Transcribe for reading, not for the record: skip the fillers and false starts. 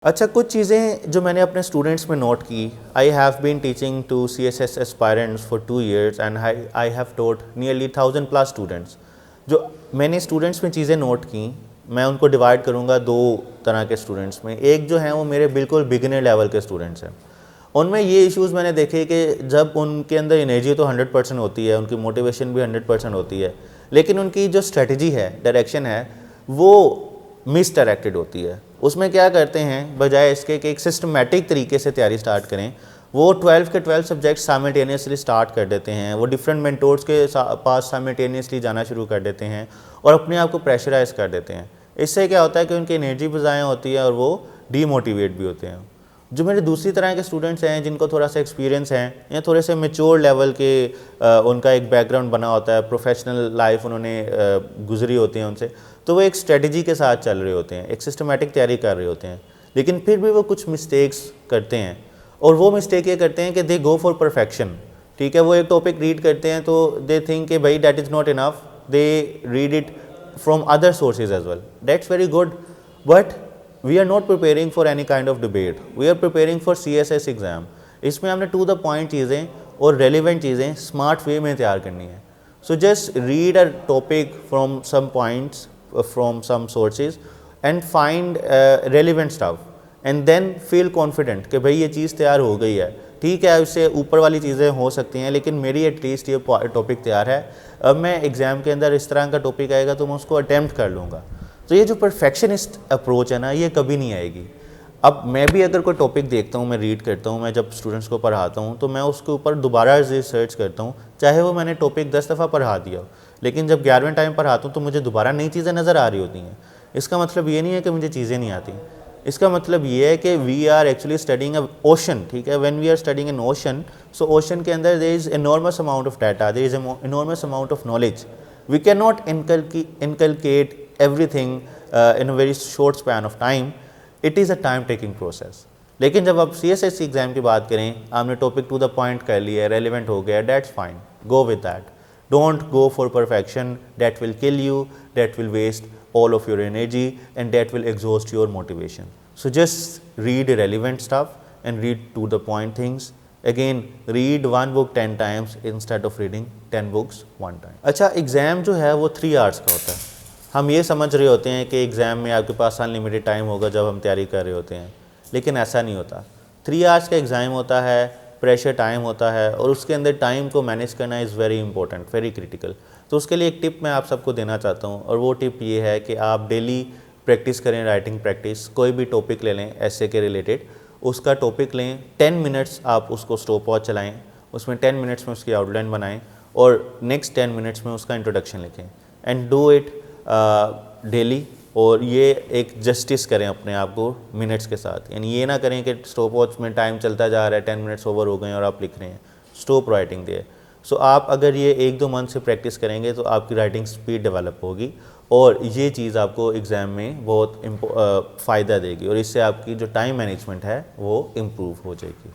अच्छा, कुछ चीज़ें जो मैंने अपने स्टूडेंट्स में नोट की। I have been teaching to CSS aspirants for 2 years and I have taught nearly 1000+ students. जो मैंने स्टूडेंट्स में चीज़ें नोट की, मैं उनको डिवाइड करूँगा दो तरह के स्टूडेंट्स में। एक जो हैं वो मेरे बिल्कुल बिगिनर लेवल के स्टूडेंट्स हैं। उनमें ये इश्यूज़ मैंने देखे कि जब उनके अंदर एनर्जी तो 100% होती है, उनकी मोटिवेशन भी 100% होती है, लेकिन उनकी जो स्ट्रेटजी है, डायरेक्शन है, वो मिस डायरेक्टेड होती है। उसमें क्या करते हैं, बजाय इसके कि एक सिस्टमेटिक तरीके से तैयारी स्टार्ट करें, वो 12 के 12 सब्जेक्ट साइमल्टेनियसली स्टार्ट कर देते हैं। वो डिफरेंट मेंटोर्स के पास साइमल्टेनियसली जाना शुरू कर देते हैं और अपने आप को प्रेशराइज कर देते हैं। इससे क्या होता है कि उनकी एनर्जी भी ज़ाया होती है और वो डीमोटिवेट भी होते हैं। जो मेरे दूसरी तरह के स्टूडेंट्स हैं, जिनको थोड़ा सा एक्सपीरियंस है या थोड़े से मेच्योर लेवल के उनका एक बैकग्राउंड बना होता है, प्रोफेशनल लाइफ उन्होंने गुजरी होती है उनसे, तो वो एक स्ट्रेटजी के साथ चल रहे होते हैं, एक सिस्टमेटिक तैयारी कर रहे होते हैं, लेकिन फिर भी वो कुछ मिस्टेक्स करते हैं। और वो मिस्टेक ये करते हैं कि दे गो फॉर परफेक्शन। ठीक है, वो एक टॉपिक रीड करते हैं तो दे थिंक कि भाई that is not enough, they read it from other sources as well, that's very good, but we are not preparing for any kind of debate, we are preparing for CSS exam. इसमें हमने to the point चीज़ें और relevant चीज़ें smart way में तैयार करनी है। So just read a topic from some points from some sources and find relevant stuff and then feel confident कि भाई ये चीज़ तैयार हो गई है। ठीक है, उससे ऊपर वाली चीज़ें हो सकती हैं, लेकिन मेरी एटलीस्ट ये टॉपिक तैयार है। अब मैं एग्ज़ाम के अंदर इस तरह का टॉपिक आएगा तो मैं उसको अटैम्प्ट कर लूँगा। तो ये जो परफेक्शनिस्ट अप्रोच है ना, ये कभी नहीं आएगी। अब मैं भी अगर कोई टॉपिक देखता हूँ, मैं रीड करता हूँ, मैं जब स्टूडेंट्स को पढ़ाता हूँ तो मैं उसके ऊपर दोबारा रिसर्च करता हूँ, चाहे वो मैंने टॉपिक 10 दफ़ा पढ़ा दिया हो, लेकिन जब 11वें टाइम पढ़ाता हूँ तो मुझे दोबारा नई चीज़ें नज़र आ रही होती हैं। इसका मतलब ये नहीं है कि मुझे चीज़ें नहीं आती, इसका मतलब ये है कि we are actually studying a ocean. ठीक है, when we are studying an ocean, so ocean के अंदर there is enormous amount of data, there is enormous amount of knowledge. We can not inculcate everything in a very short span of time. It is a time taking process. लेकिन जब आप CSS exam की बात करें, आपने topic to the point कर लिया है, रेलिवेंट हो गया, that's fine, go with that. Don't go for perfection, that will kill you, that will waste all of your energy and that will exhaust your motivation. So just read relevant stuff and read to the point things. Again, read one book 10 times instead of reading 10 books one time. अच्छा, exam जो है वो 3 hours का होता है। हम ये समझ रहे होते हैं कि एग्ज़ाम में आपके पास अनलिमिटेड टाइम होगा जब हम तैयारी कर रहे होते हैं, लेकिन ऐसा नहीं होता। 3 hours का एग्ज़ाम होता है, प्रेशर टाइम होता है, और उसके अंदर टाइम को मैनेज करना is very important, very critical. तो उसके लिए एक टिप मैं आप सबको देना चाहता हूँ, और वो टिप ये है कि आप डेली प्रैक्टिस करें, राइटिंग प्रैक्टिस। कोई भी टॉपिक ले लें ऐसे के रिलेटेड, उसका टॉपिक लें, 10 मिनट्स आप उसको स्टॉप वॉच चलाएँ, उसमें 10 मिनट्स में उसकी आउटलाइन बनाएँ और नेक्स्ट 10 मिनट्स में उसका इंट्रोडक्शन लिखें, एंड डू इट डेली। और ये एक जस्टिस करें अपने आप को मिनट्स के साथ, यानी ये ना करें कि स्टॉप वॉच में टाइम चलता जा रहा है, 10 मिनट्स ओवर हो गए और आप लिख रहे हैं। Stop writing there. सो आप अगर ये 1-2 मंथ से प्रैक्टिस करेंगे तो आपकी राइटिंग स्पीड डेवलप होगी, और ये चीज़ आपको एग्ज़ाम में बहुत फ़ायदा देगी, और इससे आपकी जो टाइम मैनेजमेंट है वो इम्प्रूव हो जाएगी।